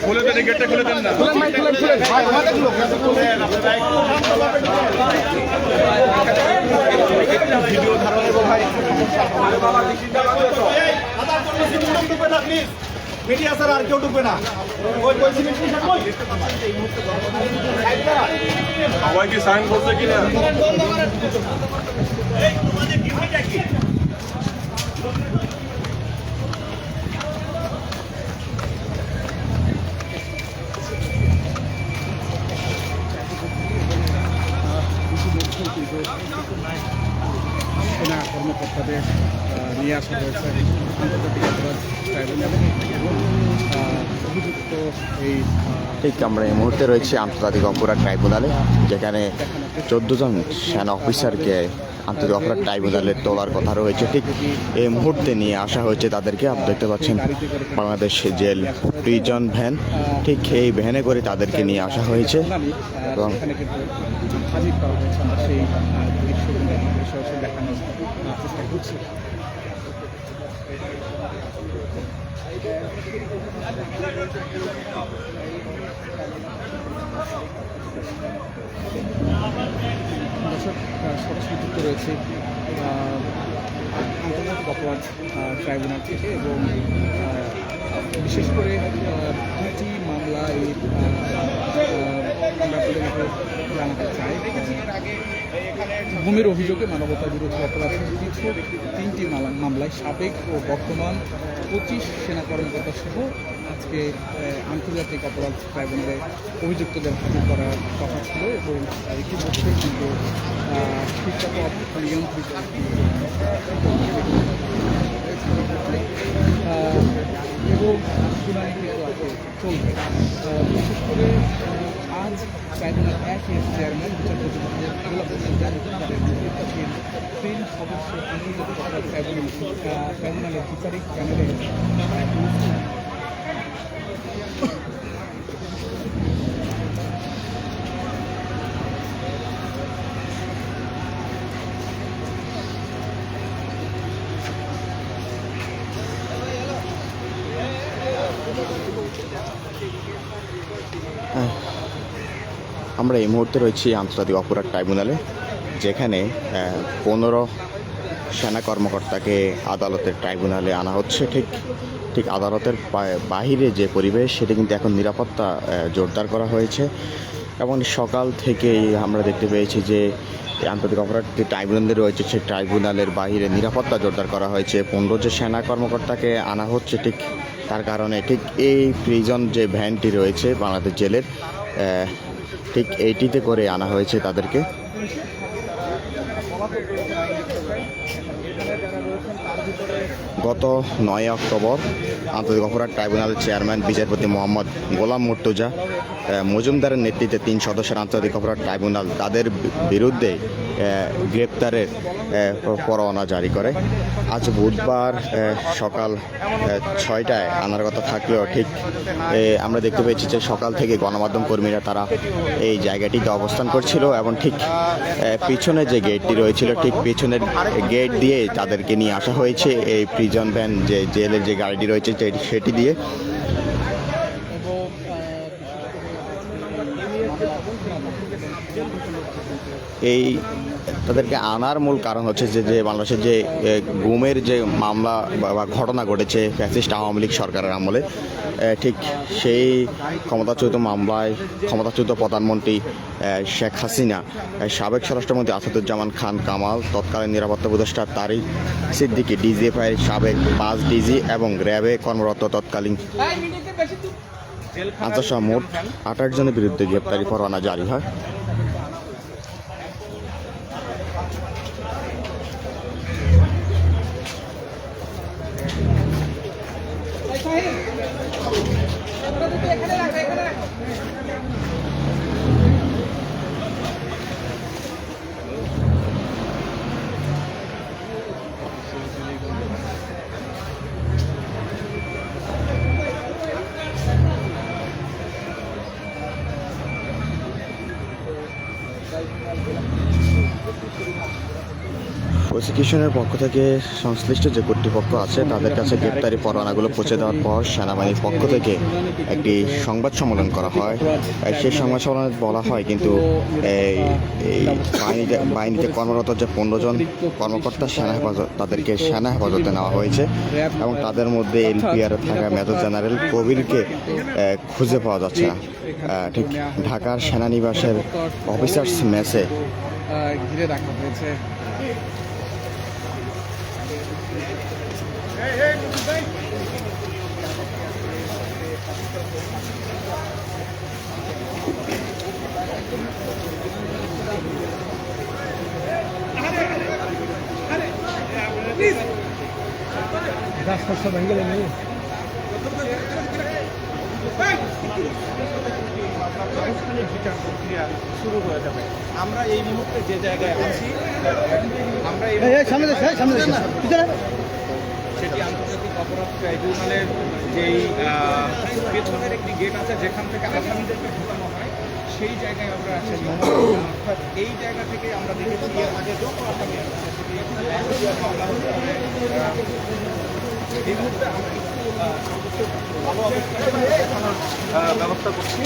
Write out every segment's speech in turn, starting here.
খুলে দেন, গেটটা খুলে দেন না। ভিডিও ধারণ ভাই মিডিয়া স্যার আর কেউ ঢুকবে না। সবাই কি সাইন করছে কিনা? সেনা কর্মকর্তাদের নিয়ে আসা হয়েছে আন্তর্জাতিক অপরাধ ট্রাইব্যুনালে এবং অভিযুক্ত এই ঠিক আমরা এই মুহূর্তে রয়েছি আন্তর্জাতিক অপরাধ ট্রাইব্যুনালে, যেখানে 14 জন সেনা অফিসারকে আন্তর্জাতিক অপরাধ ট্রাইব্যুনালে তোলার কথা রয়েছে। ঠিক এই মুহূর্তে নিয়ে আসা হয়েছে তাদেরকে। আপনি দেখতে পাচ্ছেন বাংলাদেশ জেল প্রিজন ভ্যান, ঠিক এই ভ্যানে করে তাদেরকে নিয়ে আসা হয়েছে এবং হাজির করা হয়েছে। আমরা সেই দৃশ্যগুলো দেখানোর চেষ্টা করছি। দর্শক, সরাসরি যুক্ত রয়েছে আন্তর্জাতিক অপরাধ ট্রাইব্যুনাল থেকে এবং বিশেষ করে দুটি মামলায় আমরা জানাতে চাই। গুমের অভিযোগে মানবতার বিরুদ্ধে অপরাধের কিছু 3টি মামলায় সাবেক ও বর্তমান 25 সেনা কর্মকর্তা সহ আজকে আন্তর্জাতিক অপরাধ ট্রাইব্যুনালে অভিযুক্তদের হাজির করার কথা ছিল এবং ইতিমধ্যে কিন্তু নিয়ন্ত্রিত এবং শুনানি কিন্তু চলবে। বিশেষ করে আজ ট্রাইব্যুনাল 1-এর চেয়ারম্যান বিচারপতি মোহাম্মদ গোলাম হোসেন জানিয়েছেন তাদের নেতৃত্বাধীন 3 সদস্য আন্তর্জাতিক অপরাধ ট্রাইব্যুনালের বিচারিক প্যানেলে আমরা এই মুহূর্তে রয়েছি আন্তর্জাতিক অপরাধ ট্রাইব্যুনালে, যেখানে 15 সেনা কর্মকর্তাকে আদালতের ট্রাইব্যুনালে আনা হচ্ছে। ঠিক আদালতের বাহিরে যে পরিবেশ, সেটা কিন্তু এখন নিরাপত্তা জোরদার করা হয়েছে এবং সকাল থেকেই আমরা দেখতে পেয়েছি যে আন্তর্জাতিক অপরাধ ট্রাইব্যুনালে রয়েছে, সেই ট্রাইব্যুনালের বাহিরে নিরাপত্তা জোরদার করা হয়েছে। 15 যে সেনা কর্মকর্তাকে আনা হচ্ছে, ঠিক তার কারণে ঠিক এই প্রিজন যে ভ্যানটি রয়েছে বাংলাদেশ জেলের, ঠিক এইটিতে করে আনা হয়েছে তাদেরকে। গত 9 অক্টোবর আন্তর্জাতিক অপরাধ ট্রাইব্যুনালের চেয়ারম্যান বিচারপতি মোহাম্মদ গোলাম মুর্তজা মজুমদারের নেতৃত্বে 3 সদস্যের আন্তর্জাতিক অপরাধ ট্রাইব্যুনাল তাদের বিরুদ্ধে গ্রেপ্তারের পরোয়ানা জারি করে। আজ বুধবার সকাল 6টায় আনার কথা থাকলেও ঠিক আমরা দেখতে পেয়েছি যে সকাল থেকে গণমাধ্যম কর্মীরা তারা এই জায়গাটিতে অবস্থান করছিল এবং ঠিক পিছনে যে গেটটি রয়েছিল, ঠিক পিছনের গেট দিয়ে তাদেরকে নিয়ে আসা হয়েছে এই প্রিজন ভ্যান, যে জেলের যে গাড়িটি রয়েছে সেটি দিয়ে। এই তাদেরকে আনার মূল কারণ হচ্ছে যে বাংলাদেশের যে গুমের যে মামলা বা ঘটনা ঘটেছে ফ্যাসিস্ট আওয়ামী লীগ সরকারের আমলে, ঠিক সেই ক্ষমতাচ্যুত মামলায় ক্ষমতাচ্যুত প্রধানমন্ত্রী শেখ হাসিনা, সাবেক স্বরাষ্ট্রমন্ত্রী আসাদুজ্জামান খান কামাল, তৎকালীন নিরাপত্তা উপদেষ্টা তারিক সিদ্দিকী, ডিজিএফআইয়ের সাবেক 5 ডিজি এবং র্যাবে কর্মরত তৎকালীন আন্তঃসহ মোট 28 জনের বিরুদ্ধে গ্রেপ্তারি পরোয়ানা জারি হয়। প্রসিকিউশনের পক্ষ থেকে সংশ্লিষ্ট যে কর্তৃপক্ষ আছে তাদের কাছে গ্রেপ্তারি পরোয়ানাগুলো পৌঁছে দেওয়ার পর সেনাবাহিনীর পক্ষ থেকে একটি সংবাদ সম্মেলন করা হয়। সেই সংবাদ সম্মেলনে বলা হয় কিন্তু এই বাহিনীতে কর্মরত যে 15 জন কর্মকর্তা সেনা হেফাজত তাদেরকে সেনা হেফাজতে নেওয়া হয়েছে এবং তাদের মধ্যে এলপিআর থাকা মেজর জেনারেল কবিরকে খুঁজে পাওয়া যাচ্ছে না। ঠিক ঢাকার সেনানিবাসের অফিসার্স মেসে ঘিরে রাখা হয়েছে। বিচার প্রক্রিয়া শুরু হয়ে যাবে। আমরা এই মুহূর্তে যে জায়গায় আছি আমরা সেটি আন্তর্জাতিক অপরাধ ট্রাইব্যুনালের যেই পেছনের একটি গেট আছে যেখান থেকে আসামিদেরকে ঢোকানো হয় সেই জায়গায় আমরা আছি। অর্থাৎ এই জায়গা থেকে আমরা দেখেছি এর আগে যত আসামি আছে সেটি মামলা হতে হবে। এই মুহূর্তে আমরা একটু ভালো অবস্থায় ব্যবস্থা করছি।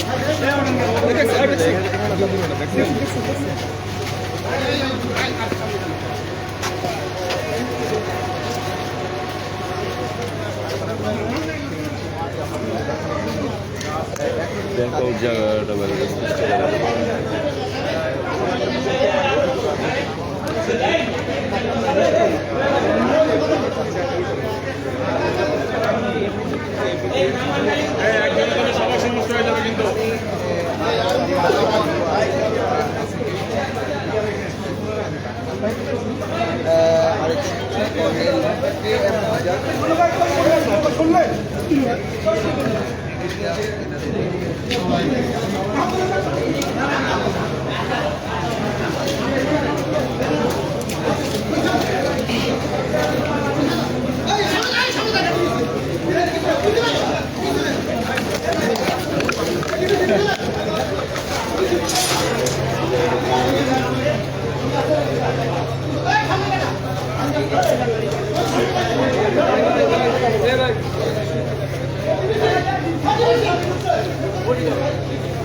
জায়গাটা সবার সমস্যা হয়ে যাবে কিন্তু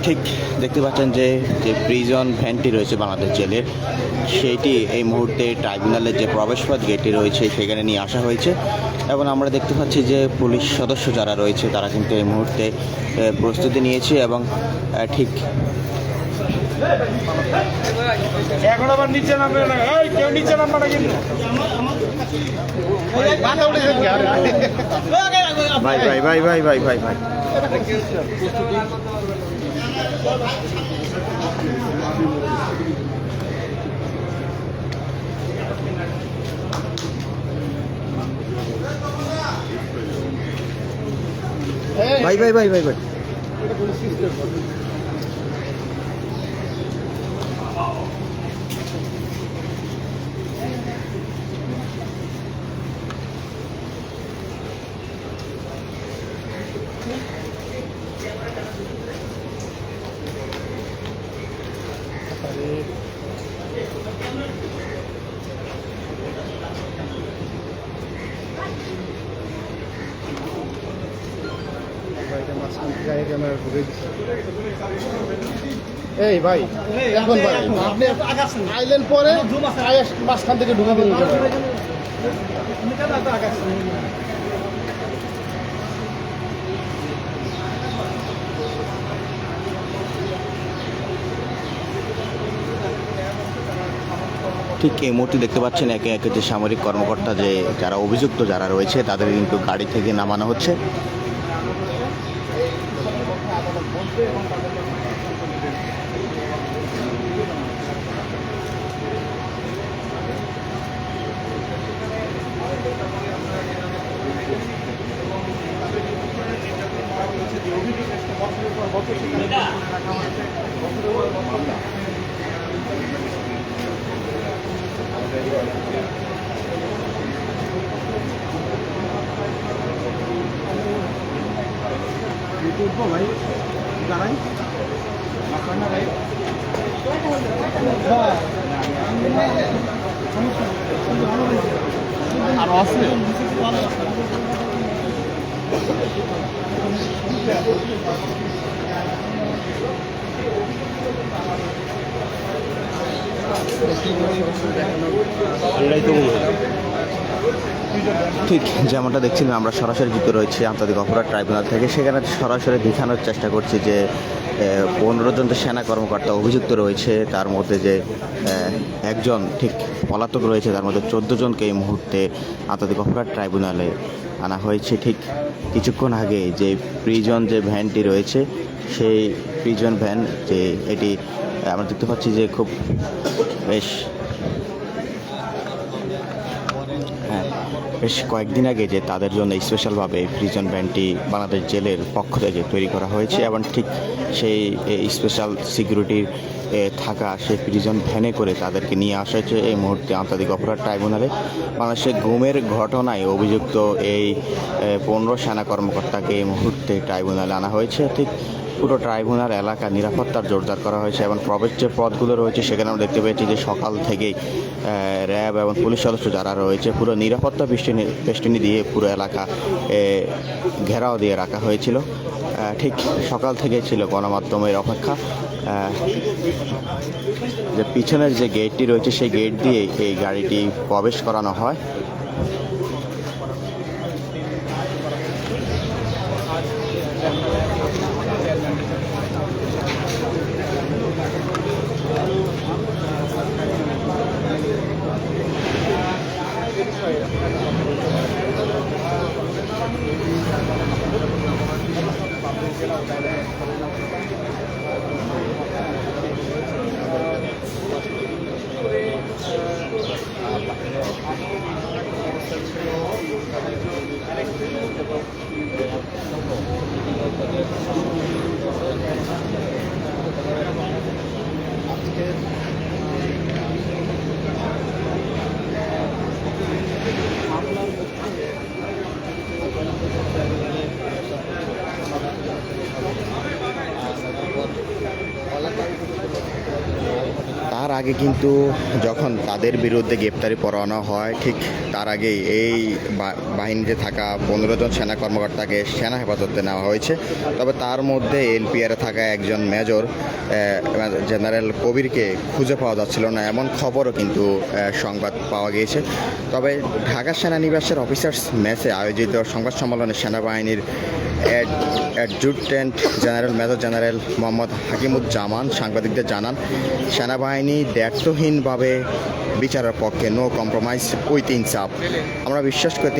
ঠিক দেখতে পাচ্ছেন যে প্রিজন ভ্যানটি রয়েছে বাংলাদেশ জেলের, সেইটি এই মুহূর্তে ট্রাইব্যুনালের যে প্রবেশপথ গেটটি রয়েছে সেখানে নিয়ে আসা হয়েছে এবং আমরা দেখতে পাচ্ছি যে পুলিশ সদস্য যারা রয়েছে তারা কিন্তু এই মুহূর্তে প্রস্তুতি নিয়েছে এবং ঠিক এখন আবার নিচে নামবে না, কেউ নিচে নামবে না কিন্তু ভাই ভাই ভাই ভাই ভাই ভাই ভাই ভাই ভাই ভাই ভাই ভাই এই ভাই এখন ভাই আপনি আইলেন পরে মাঝখান থেকে ঢুকে দিলেন ঠিক এই মুহূর্তে দেখতে পাচ্ছেন একে একে যে সামরিক কর্মকর্তা যে যারা অভিযুক্ত যারা রয়েছে তাদের কিন্তু গাড়ি থেকে নামানো হচ্ছে। ভাই জানাই ভাই আর আছে ঠিক যেমনটা দেখছিলাম, আমরা সরাসরি যুক্ত রয়েছি আন্তর্জাতিক অপরাধ ট্রাইব্যুনাল থেকে। সেখানে সরাসরি দেখানোর চেষ্টা করছি যে 15 জন যে সেনা কর্মকর্তা অভিযুক্ত রয়েছে, তার মধ্যে যে একজন ঠিক পলাতক রয়েছে, তার মধ্যে 14 জনকে এই মুহূর্তে আন্তর্জাতিক অপরাধ ট্রাইব্যুনালে আনা হয়েছে। ঠিক কিছুক্ষণ আগে যে প্রিজন যে ভ্যানটি রয়েছে, সেই প্রিজন ভ্যান যে এটি আমরা দেখতে পাচ্ছি যে খুব বেশ কয়েকদিন আগে যে তাদের জন্য স্পেশালভাবে প্রিজন ভ্যানটি বাংলাদেশ জেলের পক্ষ থেকে তৈরি করা হয়েছে এবং ঠিক সেই স্পেশাল সিকিউরিটির থাকা সেই প্রিজন ভ্যানে করে তাদেরকে নিয়ে আসা হয়েছে এই মুহূর্তে আন্তর্জাতিক অপরাধ ট্রাইব্যুনালে। বাংলাদেশের গুমের ঘটনায় অভিযুক্ত এই 15 সেনা কর্মকর্তাকে এই মুহূর্তে ট্রাইব্যুনালে আনা হয়েছে। ঠিক পুরো ট্রাইব্যুনাল এলাকা নিরাপত্তার জোরদার করা হয়েছে এবং প্রবেশ যে পথগুলো রয়েছে সেখানে আমরা দেখতে পেয়েছি যে সকাল থেকেই র্যাব এবং পুলিশ সদস্য যারা রয়েছে পুরো নিরাপত্তা বেষ্টনী দিয়ে পুরো এলাকা ঘেরাও দিয়ে রাখা হয়েছিল। ঠিক সকাল থেকে ছিল গণমাধ্যমের অপেক্ষা। যে পিছনের যে গেটটি রয়েছে সেই গেট দিয়ে এই গাড়িটি প্রবেশ করানো হয়। তার আগে কিন্তু যখন তাদের বিরুদ্ধে গ্রেপ্তারি পরোয়ানা হয়, ঠিক তার আগেই এই বাহিনীতে থাকা 15 জন সেনা কর্মকর্তাকে সেনা হেফাজতে নেওয়া হয়েছে। তবে তার মধ্যে এলপিআরে থাকা একজন মেজর জেনারেল কবিরকে খুঁজে পাওয়া যাচ্ছিল না, এমন খবরও কিন্তু সংবাদ পাওয়া গিয়েছে। তবে ঢাকা সেনানিবাসের অফিসার্স মেসে আয়োজিত সংবাদ সম্মেলনে সেনাবাহিনীর adjutant general major general Mohammad Hakimuzzaman সাংবাদিকদের জানান, সেনাবাহিনী দায়িত্বহীনভাবে বিচারের পক্ষে, নো কম্প্রোমাইজ উইথ ইনসাফ। আমরা বিশ্বাস করি,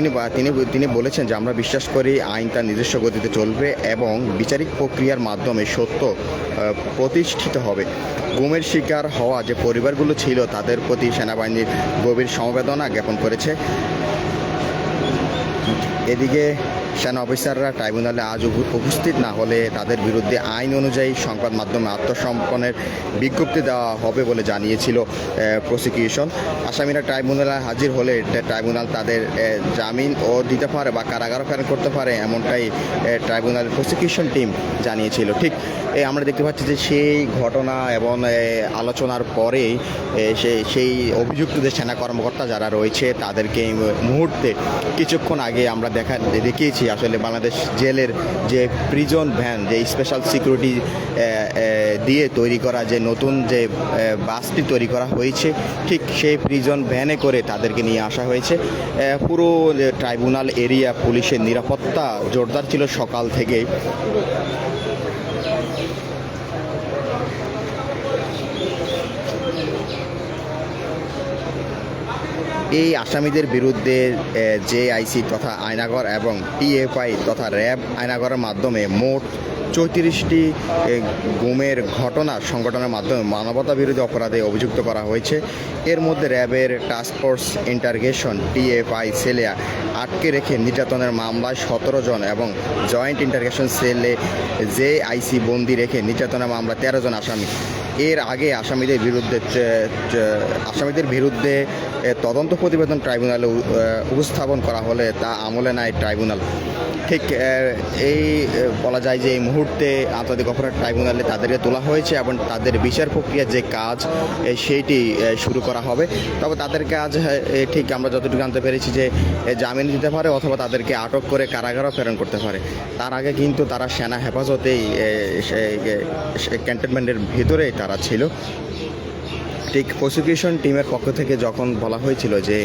তিনি বলেছেন যে আমরা বিশ্বাস করি আইন তার নিজস্ব গতিতে চলবে এবং বিচারিক প্রক্রিয়ার মাধ্যমে সত্য প্রতিষ্ঠিত হবে। গুমের শিকার হওয়া যে পরিবারগুলো ছিল তাদের প্রতি সেনাবাহিনীর গভীর সমবেদনা জ্ঞাপন করেছে। এদিকে সেনা অফিসাররা ট্রাইব্যুনালে আজ উপস্থিত না হলে তাদের বিরুদ্ধে আইন অনুযায়ী সংবাদ মাধ্যমে আত্মসমর্পণের বিজ্ঞপ্তি দেওয়া হবে বলে জানিয়েছিল প্রসিকিউশন। আসামিরা ট্রাইব্যুনালে হাজির হলে ট্রাইব্যুনাল তাদের জামিন ও দিতে পারে বা কারাগার প্রেরণ করতে পারে, এমনটাই ট্রাইব্যুনালের প্রসিকিউশন টিম জানিয়েছিল। ঠিক আমরা দেখতে পাচ্ছি যে সেই ঘটনা এবং আলোচনার পরে সেই অভিযুক্ত যে সেনা কর্মকর্তা যারা রয়েছে তাদেরকে এই মুহূর্তে কিছুক্ষণ আগে আমরা দেখিয়েছি আসলে বাংলাদেশ জেলের যে প্রিজন ভ্যান, যে স্পেশাল সিকিউরিটি দিয়ে তৈরি করা যে নতুন যে বাসটি তৈরি করা হয়েছে, ঠিক সেই প্রিজন ভ্যানে করে তাদেরকে নিয়ে আসা হয়েছে। পুরো ট্রাইব্যুনাল এরিয়া পুলিশের নিরাপত্তা জোরদার ছিল সকাল থেকেই। এই আসামিদের বিরুদ্ধে জেআইসি তথা আয়নাগর এবং টিএফআই তথা র্যাব আয়নাগরের মাধ্যমে মোট 34টি গুমের ঘটনা সংগঠনের মাধ্যমে মানবতা বিরোধী অপরাধে অভিযুক্ত করা হয়েছে। এর মধ্যে র্যাবের টাস্কফোর্স ইন্টারগেশন টিএফআই সেলে আটকে রেখে নির্যাতনের মামলায় 17 জন এবং জয়েন্ট ইন্টারগেশন সেলে জেআইসি বন্দি রেখে নির্যাতনের মামলা 13 জন আসামি। এর আগে আসামিদের বিরুদ্ধে তদন্ত প্রতিবেদন ট্রাইব্যুনালে উপস্থাপন করা হলে তা আমলে নেয় ট্রাইব্যুনাল। ঠিক এই বলা যায় যে এই মুহূর্তে আন্তর্জাতিক অপরাধ ট্রাইব্যুনালে তাদেরকে তোলা হয়েছে এবং তাদের বিচার প্রক্রিয়ার যে কাজ সেইটি শুরু করা হবে। তবে তাদের কাজ ঠিক আমরা যতটুকু জানতে পেরেছি যে জামিন দিতে পারে অথবা তাদেরকে আটক করে কারাগারও প্রেরণ করতে পারে। তার আগে কিন্তু তারা সেনা হেফাজতেই ক্যান্টনমেন্টের ভিতরেই তারা ছিল। ঠিক প্রসিকিউশন টিমের পক্ষ থেকে যখন বলা হয়েছিল যে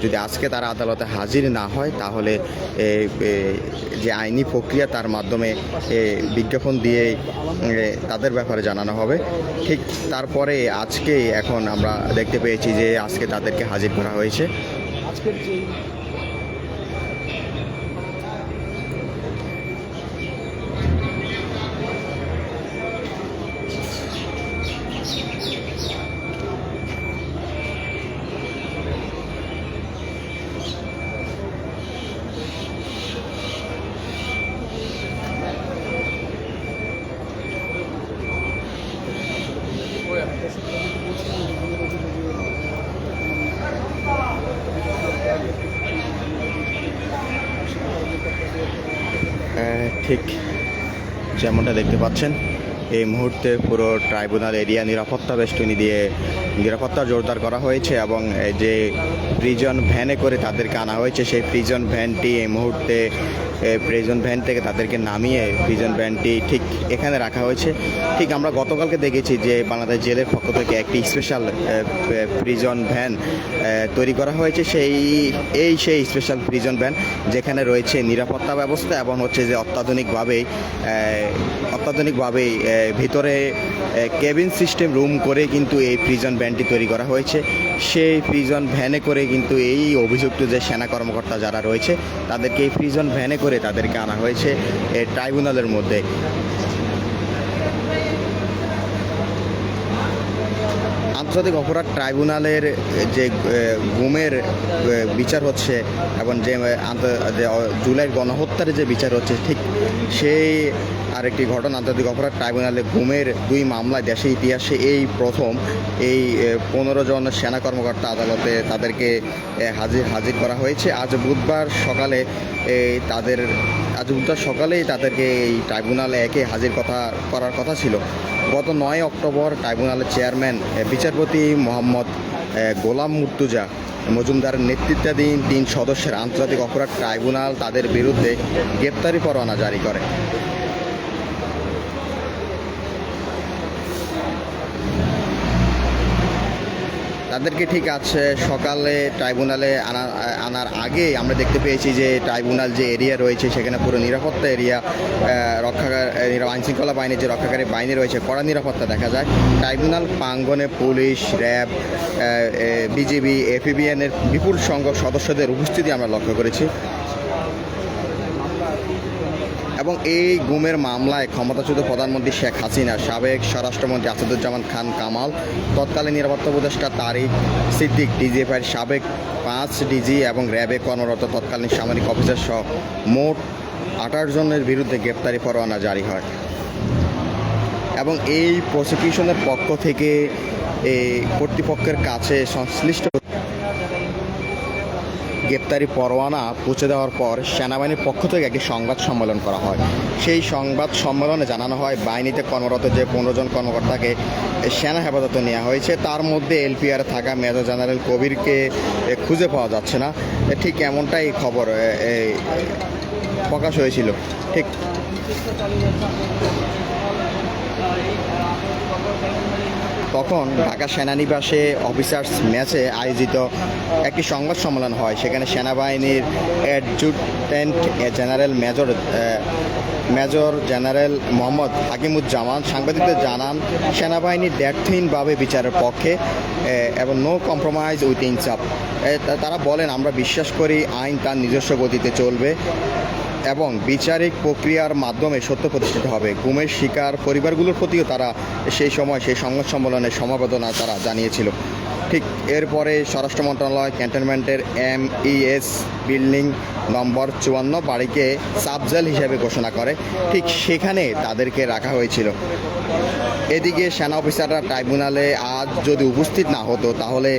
যদি আজকে তারা আদালতে হাজির না হয় তাহলে যে আইনি প্রক্রিয়া তার মাধ্যমে বিজ্ঞাপন দিয়ে তাদের ব্যাপারে জানানো হবে। ঠিক তারপরে আজকে এখন আমরা দেখতে পেয়েছি যে আজকে তাদেরকে হাজির করা হয়েছে। আজকের যে ঠিক যেমনটা দেখতে পাচ্ছেন এই মুহূর্তে পুরো ট্রাইব্যুনাল এরিয়া নিরাপত্তা বেষ্টনী দিয়ে নিরাপত্তা জোরদার করা হয়েছে এবং যে প্রিজন ভ্যানে করে তাদেরকে আনা হয়েছে সেই প্রিজন ভ্যানটি এই মুহূর্তে প্রিজন ভ্যান থেকে তাদেরকে নামিয়ে প্রিজন ভ্যানটি ঠিক এখানে রাখা হয়েছে। ঠিক আমরা গতকালকে দেখেছি যে বাংলাদেশ জেলের পক্ষ থেকে একটি স্পেশাল প্রিজন ভ্যান তৈরি করা হয়েছে। সেই স্পেশাল প্রিজন ভ্যান যেখানে রয়েছে নিরাপত্তা ব্যবস্থা এবং হচ্ছে যে অত্যাধুনিকভাবেই ভিতরে কেবিন সিস্টেম রুম করে কিন্তু এই প্রিজন ভ্যানটি তৈরি করা হয়েছে। সেই প্রিজন ভ্যানে করে কিন্তু এই অভিযুক্ত যে সেনা কর্মকর্তা যারা রয়েছে তাদেরকে এই প্রিজন ভ্যানে করে তাদেরকে আনা হয়েছে এই ট্রাইব্যুনালের মধ্যে। আন্তর্জাতিক অপরাধ ট্রাইব্যুনালের যে গুমের বিচার হচ্ছে এবং যে জুলাই গণহত্যার যে বিচার হচ্ছে ঠিক সেই আরেকটি ঘটনা আন্তর্জাতিক অপরাধ ট্রাইব্যুনালে গুমের 2 মামলায় দেশের ইতিহাসে এই প্রথম এই 15 জন সেনা কর্মকর্তা আদালতে তাদেরকে হাজির করা হয়েছে। আজ বুধবার সকালেই তাদেরকে এই ট্রাইব্যুনালে হাজির করার কথা ছিল। গত 9 অক্টোবর ট্রাইব্যুনালের চেয়ারম্যান বিচারপতি মোহাম্মদ গোলাম মুর্তুজা মজুমদারের নেতৃত্বাধীন 3 সদস্যের আন্তর্জাতিক অপরাধ ট্রাইব্যুনাল তাদের বিরুদ্ধে গ্রেপ্তারি পরোয়ানা জারি করে। তাদেরকে ঠিক আছে সকালে ট্রাইব্যুনালে আনার আগে আমরা দেখতে পেয়েছি যে ট্রাইব্যুনাল যে এরিয়া রয়েছে সেখানে পুরো নিরাপত্তা এরিয়া আইনশৃঙ্খলা বাহিনীর যে রক্ষাকারী বাহিনী রয়েছে কড়া নিরাপত্তা দেখা যায়। ট্রাইব্যুনাল প্রাঙ্গণে পুলিশ, র্যাব, বিজিবি, এপিবিএনের বিপুল সংখ্যক সদস্যদের উপস্থিতি আমরা লক্ষ্য করেছি এবং এই গুমের মামলায় ক্ষমতাচ্যুত প্রধানমন্ত্রী শেখ হাসিনা, সাবেক স্বরাষ্ট্রমন্ত্রী আসাদুজ্জামান খান কামাল, তৎকালীন নিরাপত্তা উপদেষ্টা তারিক সিদ্দিক, ডিজিএফআইয়ের সাবেক 5 ডিজি এবং র্যাবে কর্মরত তৎকালীন সামরিক অফিসার সহ মোট 28 জনের বিরুদ্ধে গ্রেপ্তারি পরোয়ানা জারি হয় এবং এই প্রসিকিউশনের পক্ষ থেকে কর্তৃপক্ষের কাছে সংশ্লিষ্ট গ্রেপ্তারি পরোয়ানা পৌঁছে দেওয়ার পর সেনাবাহিনীর পক্ষ থেকে একটি সংবাদ সম্মেলন করা হয়। সেই সংবাদ সম্মেলনে জানানো হয় বাহিনীতে কর্মরত যে 15 জন কর্মকর্তাকে সেনা হেফাজতে নেওয়া হয়েছে তার মধ্যে এলপিআর থাকা মেজর জেনারেল কবিরকে খুঁজে পাওয়া যাচ্ছে না। ঠিক এমনটাই খবর প্রকাশ হয়েছিল। ঠিক তখন ঢাকা সেনানিবাসে অফিসার্স মেসে আয়োজিত একটি সংবাদ সম্মেলন হয়। সেখানে সেনাবাহিনীর adjutant general major general Mohammad Hakimuzzaman সাংবাদিকদের জানান সেনাবাহিনীর দ্ব্যর্থহীনভাবে বিচারের পক্ষে এবং নো কম্প্রোমাইজ উইথ ইনসাফ। তারা বলেন আমরা বিশ্বাস করি আইন তার নিজস্ব গতিতে চলবে এবং বিচারিক প্রক্রিয়ার মাধ্যমে সত্য প্রতিষ্ঠিত হবে। গুমের শিকার পরিবারগুলোর প্রতিও তারা সেই সংবাদ সম্মেলনে সমবেদনা তারা জানিয়েছিল। ঠিক এরপরে স্বরাষ্ট্র মন্ত্রণালয় ক্যান্টনমেন্টের MES বিল্ডিং নম্বর 54 বাড়িকে সাবজেল হিসেবে ঘোষণা করে। ঠিক সেখানে তাদেরকে রাখা হয়েছিল। এদিকে সেনা অফিসাররা ট্রাইব্যুনালে আজ যদি উপস্থিত না হতো তাহলে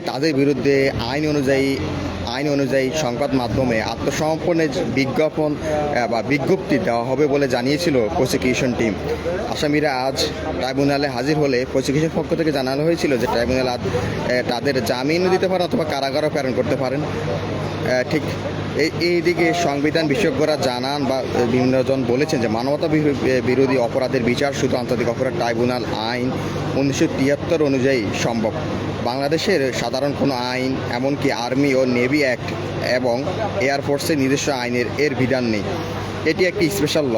তাদের বিরুদ্ধে আইন আইন অনুযায়ী সংবাদ মাধ্যমে আত্মসমর্পণের বিজ্ঞাপন বা বিজ্ঞপ্তি দেওয়া হবে বলে জানিয়েছিল প্রসিকিউশন টিম। আসামিরা আজ ট্রাইব্যুনালে হাজির হলে প্রসিকিউশন পক্ষ থেকে জানানো হয়েছিল যে ট্রাইব্যুনাল আজ তাদের জামিনও দিতে পারেন অথবা কারাগারও প্রেরণ করতে পারেন। ঠিক এইদিকে সংবিধান বিশেষজ্ঞরা জানান বা বিভিন্নজন বলেছেন যে মানবতা বিরোধী অপরাধের বিচার শুধু আন্তর্জাতিক অপরাধ ট্রাইব্যুনাল আইন 1973 অনুযায়ী সম্ভব। বাংলাদেশের সাধারণ কোনো আইন, এমনকি আর্মি ও নেভি অ্যাক্ট এবং এয়ারফোর্সের নিজস্ব আইনের এর বিধান নেই। এটি একটি স্পেশাল ল।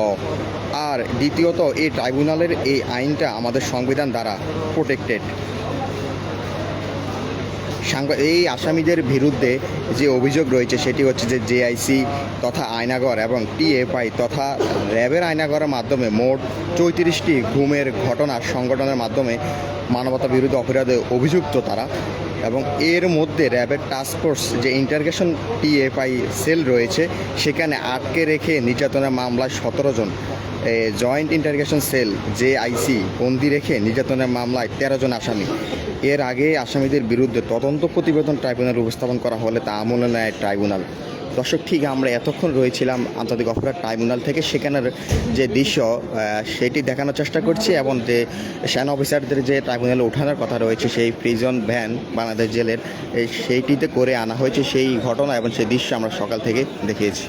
আর দ্বিতীয়ত এই ট্রাইব্যুনালের এই আইনটা আমাদের সংবিধান দ্বারা প্রোটেক্টেড। এই আসামিদের বিরুদ্ধে যে অভিযোগ রয়েছে সেটি হচ্ছে যে জেআইসি তথা আয়নাগর এবং টিএফআই তথা র্যাবের আয়নাগরের মাধ্যমে মোট 34টি গুমের ঘটনা সংগঠনের মাধ্যমে মানবতা বিরোধী অপরাধে অভিযুক্ত তারা। এবং এর মধ্যে র্যাবের টাস্কফোর্স যে ইন্টারগেশন টিএফআই সেল রয়েছে সেখানে আটকে রেখে নির্যাতনের মামলায় 17 জন, জয়েন্ট ইন্টারগেশন সেল জেআইসি বন্দি রেখে নির্যাতনের মামলায় 13 জন আসামি। এর আগে আসামিদের বিরুদ্ধে তদন্ত প্রতিবেদন ট্রাইব্যুনাল উপস্থাপন করা হলে তা আমলে নেয় ট্রাইব্যুনাল। দর্শক, ঠিক আমরা এতক্ষণ রয়েছিলাম আন্তর্জাতিক অপরাধ ট্রাইব্যুনাল থেকে, সেখানের যে দৃশ্য সেটি দেখানোর চেষ্টা করছি এবং যে সেনা অফিসারদের যে ট্রাইব্যুনালে ওঠানোর কথা রয়েছে সেই প্রিজন ভ্যান বাংলাদেশ জেলের সেইটিতে করে আনা হয়েছে সেই ঘটনা এবং সেই দৃশ্য আমরা সকাল থেকে দেখিয়েছি।